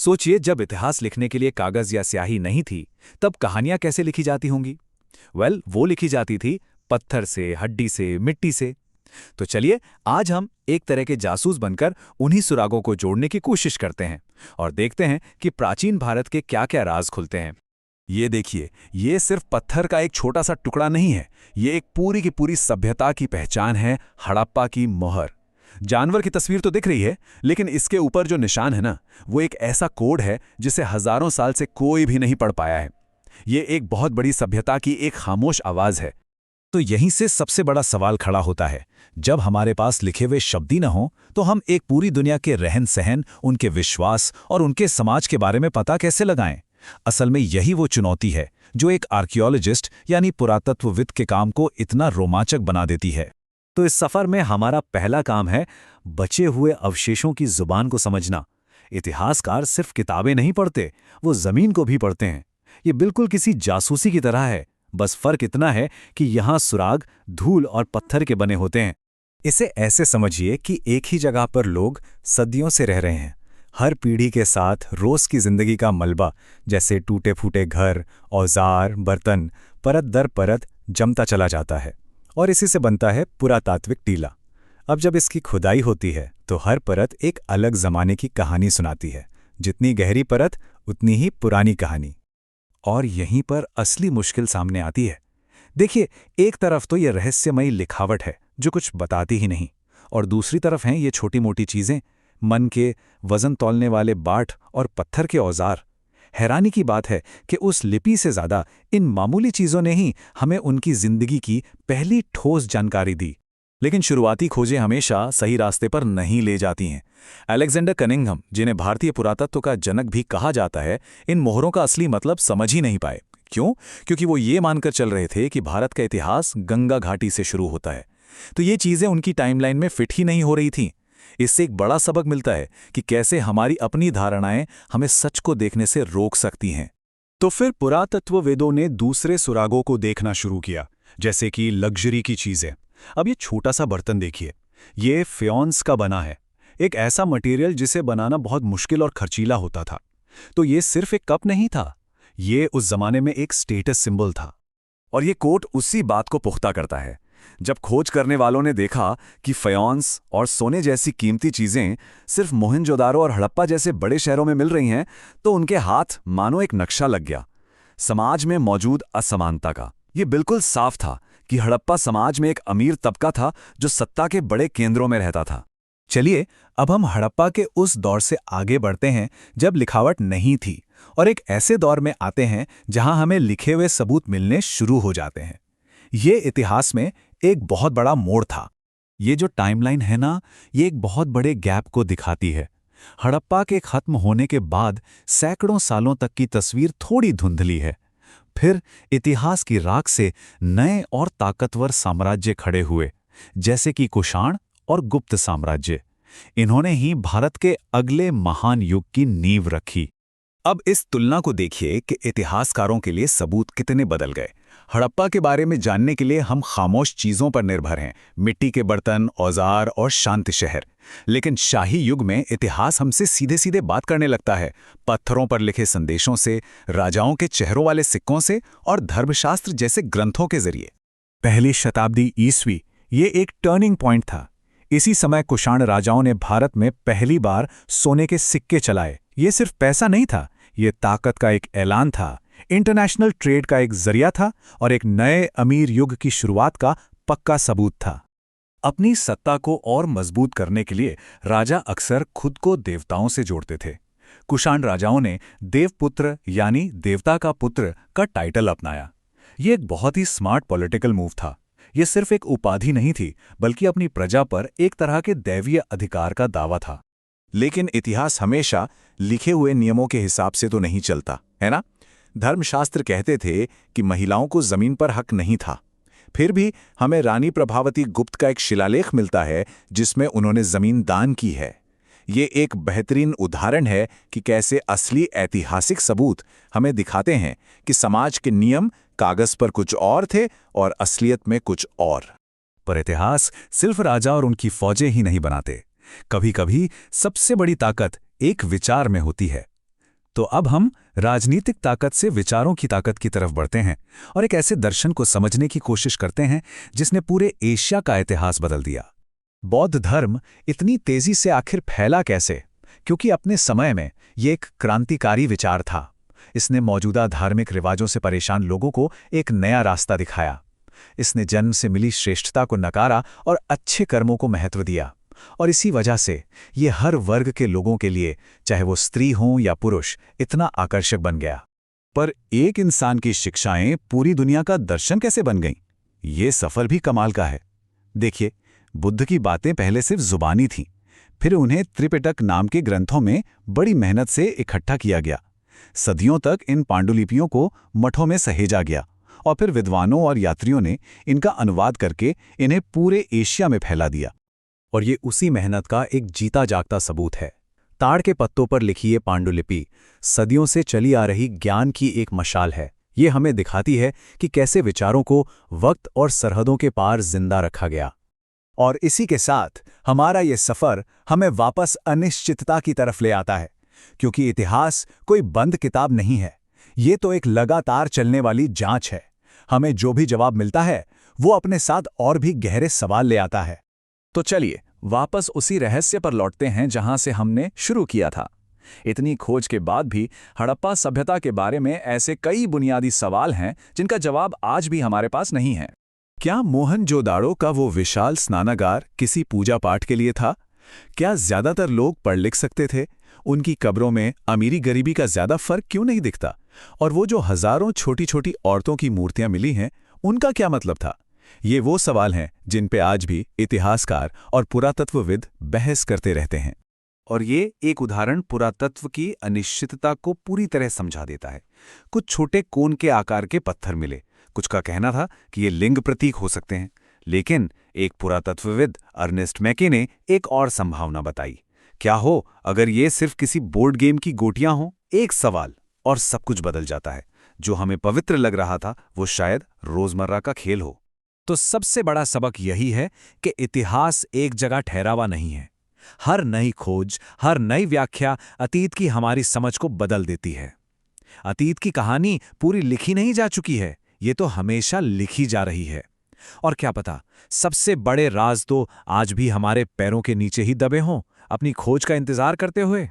सोचिए, जब इतिहास लिखने के लिए कागज या स्याही नहीं थी, तब कहानियां कैसे लिखी जाती होंगी? वो लिखी जाती थी पत्थर से, हड्डी से, मिट्टी से। तो चलिए, आज हम एक तरह के जासूस बनकर उन्हीं सुरागों को जोड़ने की कोशिश करते हैं और देखते हैं कि प्राचीन भारत के क्या-क्या राज खुलते हैं। ये देखिए, ये सिर्फ पत्थर का एक छोटा सा टुकड़ा नहीं है। ये एक पूरी की पूरी सभ्यता की पहचान है, हड़प्पा की मोहर। जानवर की तस्वीर तो दिख रही है, लेकिन इसके ऊपर जो निशान है ना, वो एक ऐसा कोड है जिसे हजारों साल से कोई भी नहीं पढ़ पाया है। ये एक बहुत बड़ी सभ्यता की एक खामोश आवाज है। तो यहीं से सबसे बड़ा सवाल खड़ा होता है। जब हमारे पास लिखे हुए शब्द ही न हो, तो हम एक पूरी दुनिया के रहन-सहन, उनके विश्वास और उनके समाज के बारे में पता कैसे लगाएं? असल में यही वो चुनौती है जो एक आर्कियोलॉजिस्ट यानी पुरातत्वविद के काम को इतना रोमांचक बना देती है। तो इस सफर में हमारा पहला काम है बचे हुए अवशेषों की जुबान को समझना। इतिहासकार सिर्फ किताबें नहीं पढ़ते, वो जमीन को भी पढ़ते हैं। ये बिल्कुल किसी जासूसी की तरह है, बस फर्क इतना है कि यहाँ सुराग धूल और पत्थर के बने होते हैं। इसे ऐसे समझिए कि एक ही जगह पर लोग सदियों से रह रहे हैं। हर पीढ़ी के साथ रोज की जिंदगी का मलबा, जैसे टूटे फूटे घर, औजार, बर्तन, परत दर परत जमता चला जाता है और इसी से बनता है पुरातात्विक टीला। अब जब इसकी खुदाई होती है तो हर परत एक अलग जमाने की कहानी सुनाती है। जितनी गहरी परत, उतनी ही पुरानी कहानी। और यहीं पर असली मुश्किल सामने आती है। देखिए, एक तरफ तो ये रहस्यमयी लिखावट है जो कुछ बताती ही नहीं, और दूसरी तरफ हैं ये छोटी मोटी चीजें, मन के वजन तौलने वाले बाट और पत्थर के औजार। हैरानी की बात है कि उस लिपि से ज्यादा इन मामूली चीजों ने ही हमें उनकी जिंदगी की पहली ठोस जानकारी दी। लेकिन शुरुआती खोजें हमेशा सही रास्ते पर नहीं ले जाती हैं। अलेक्जेंडर कनिंघम, जिन्हें भारतीय पुरातत्व का जनक भी कहा जाता है, इन मोहरों का असली मतलब समझ ही नहीं पाए। क्यों? क्योंकि वो ये मानकर चल रहे थे कि भारत का इतिहास गंगा घाटी से शुरू होता है। तो ये चीजें उनकी टाइमलाइन में फिट ही नहीं हो रही थीं। इससे एक बड़ा सबक मिलता है कि कैसे हमारी अपनी धारणाएं हमें सच को देखने से रोक सकती हैं। तो फिर पुरातत्ववेदों ने दूसरे सुरागों को देखना शुरू किया, जैसे कि लग्जरी की चीजें। अब ये छोटा सा बर्तन देखिए, ये फेयॉन्स का बना है, एक ऐसा मटेरियल जिसे बनाना बहुत मुश्किल और खर्चीला होता था। तो ये सिर्फ एक कप नहीं था, ये उस जमाने में एक स्टेटस सिंबल था। और ये कोट उसी बात को पुख्ता करता है। जब खोज करने वालों ने देखा कि फेयॉन्स और सोने जैसी कीमती चीजें सिर्फ मोहनजोदारो और हड़प्पा जैसे बड़े शहरों में मिल रही हैं, तो उनके हाथ मानो एक नक्शा लग गया समाज में मौजूद असमानता का। ये बिल्कुल साफ था कि हड़प्पा समाज में एक अमीर तबका था जो सत्ता के बड़े केंद्रों में रहता था। चलिए, अब हम हड़प्पा के उस दौर से आगे बढ़ते हैं जब लिखावट नहीं थी, और एक ऐसे दौर में आते हैं जहां हमें लिखे हुए सबूत मिलने शुरू हो जाते हैं। ये इतिहास में एक बहुत बड़ा मोड़ था। ये जो टाइमलाइन है ना, ये एक बहुत बड़े गैप को दिखाती है। हड़प्पा के खत्म होने के बाद सैकड़ों सालों तक की तस्वीर थोड़ी धुंधली है। फिर इतिहास की राख से नए और ताकतवर साम्राज्य खड़े हुए, जैसे कि कुषाण और गुप्त साम्राज्य। इन्होंने ही भारत के अगले महान युग की नींव रखी। अब इस तुलना को देखिए कि इतिहासकारों के लिए सबूत कितने बदल गए। हड़प्पा के बारे में जानने के लिए हम खामोश चीजों पर निर्भर हैं, मिट्टी के बर्तन, औजार और शांत शहर। लेकिन शाही युग में इतिहास हमसे सीधे सीधे बात करने लगता है, पत्थरों पर लिखे संदेशों से, राजाओं के चेहरों वाले सिक्कों से और धर्मशास्त्र जैसे ग्रंथों के जरिए। पहली शताब्दी ईस्वी ये एक टर्निंग पॉइंट था। इसी समय कुषाण राजाओं ने भारत में पहली बार सोने के सिक्के चलाए। ये सिर्फ पैसा नहीं था, ये ताकत का एक ऐलान था, इंटरनेशनल ट्रेड का एक जरिया था और एक नए अमीर युग की शुरुआत का पक्का सबूत था। अपनी सत्ता को और मजबूत करने के लिए राजा अक्सर खुद को देवताओं से जोड़ते थे। कुषाण राजाओं ने देवपुत्र यानी देवता का पुत्र का टाइटल अपनाया। ये एक बहुत ही स्मार्ट पॉलिटिकल मूव था। ये सिर्फ एक उपाधि नहीं थी, बल्कि अपनी प्रजा पर एक तरह के दैवीय अधिकार का दावा था। लेकिन इतिहास हमेशा लिखे हुए नियमों के हिसाब से तो नहीं चलता, है ना? धर्मशास्त्र कहते थे कि महिलाओं को जमीन पर हक नहीं था। फिर भी हमें रानी प्रभावती गुप्त का एक शिलालेख मिलता है जिसमें उन्होंने जमीन दान की है। ये एक बेहतरीन उदाहरण है कि कैसे असली ऐतिहासिक सबूत हमें दिखाते हैं कि समाज के नियम कागज पर कुछ और थे और असलियत में कुछ और। पर इतिहास सिर्फ राजा और उनकी फौजें ही नहीं बनाते। कभी कभी सबसे बड़ी ताकत एक विचार में होती है। तो अब हम राजनीतिक ताकत से विचारों की ताकत की तरफ बढ़ते हैं और एक ऐसे दर्शन को समझने की कोशिश करते हैं जिसने पूरे एशिया का इतिहास बदल दिया। बौद्ध धर्म इतनी तेजी से आखिर फैला कैसे? क्योंकि अपने समय में ये एक क्रांतिकारी विचार था। इसने मौजूदा धार्मिक रिवाजों से परेशान लोगों को एक नया रास्ता दिखाया। इसने जन्म से मिली श्रेष्ठता को नकारा और अच्छे कर्मों को महत्व दिया। और इसी वजह से ये हर वर्ग के लोगों के लिए, चाहे वो स्त्री हों या पुरुष, इतना आकर्षक बन गया। पर एक इंसान की शिक्षाएं पूरी दुनिया का दर्शन कैसे बन गईं? ये सफर भी कमाल का है। देखिए, बुद्ध की बातें पहले सिर्फ जुबानी थीं, फिर उन्हें त्रिपिटक नाम के ग्रंथों में बड़ी मेहनत से इकट्ठा किया गया। सदियों तक इन पांडुलिपियों को मठों में सहेजा गया और फिर विद्वानों और यात्रियों ने इनका अनुवाद करके इन्हें पूरे एशिया में फैला दिया। और ये उसी मेहनत का एक जीता जागता सबूत है। ताड़ के पत्तों पर लिखी ये पांडुलिपि सदियों से चली आ रही ज्ञान की एक मशाल है। ये हमें दिखाती है कि कैसे विचारों को वक्त और सरहदों के पार जिंदा रखा गया। और इसी के साथ हमारा ये सफ़र हमें वापस अनिश्चितता की तरफ ले आता है, क्योंकि इतिहास कोई बंद किताब नहीं है। ये तो एक लगातार चलने वाली जांच है। हमें जो भी जवाब मिलता है वो अपने साथ और भी गहरे सवाल ले आता है। तो चलिए वापस उसी रहस्य पर लौटते हैं जहां से हमने शुरू किया था। इतनी खोज के बाद भी हड़प्पा सभ्यता के बारे में ऐसे कई बुनियादी सवाल हैं जिनका जवाब आज भी हमारे पास नहीं है। क्या मोहनजोदाड़ो का वो विशाल स्नानागार किसी पूजा पाठ के लिए था? क्या ज्यादातर लोग पढ़ लिख सकते थे? उनकी कब्रों में अमीरी गरीबी का ज्यादा फर्क क्यों नहीं दिखता? और वो जो हजारों छोटी छोटी औरतों की मूर्तियां मिली हैं, उनका क्या मतलब था? ये वो सवाल हैं जिन पे आज भी इतिहासकार और पुरातत्वविद बहस करते रहते हैं। और ये एक उदाहरण पुरातत्व की अनिश्चितता को पूरी तरह समझा देता है। कुछ छोटे कोन के आकार के पत्थर मिले। कुछ का कहना था कि ये लिंग प्रतीक हो सकते हैं, लेकिन एक पुरातत्वविद अर्नेस्ट मैके ने एक और संभावना बताई। क्या हो अगर ये सिर्फ किसी बोर्ड गेम की गोटियां हों? एक सवाल और सब कुछ बदल जाता है। जो हमें पवित्र लग रहा था वो शायद रोजमर्रा का खेल हो। तो सबसे बड़ा सबक यही है कि इतिहास एक जगह ठहरावा नहीं है। हर नई खोज, हर नई व्याख्या अतीत की हमारी समझ को बदल देती है। अतीत की कहानी पूरी लिखी नहीं जा चुकी है, ये तो हमेशा लिखी जा रही है। और क्या पता, सबसे बड़े राज तो आज भी हमारे पैरों के नीचे ही दबे हों, अपनी खोज का इंतजार करते हुए।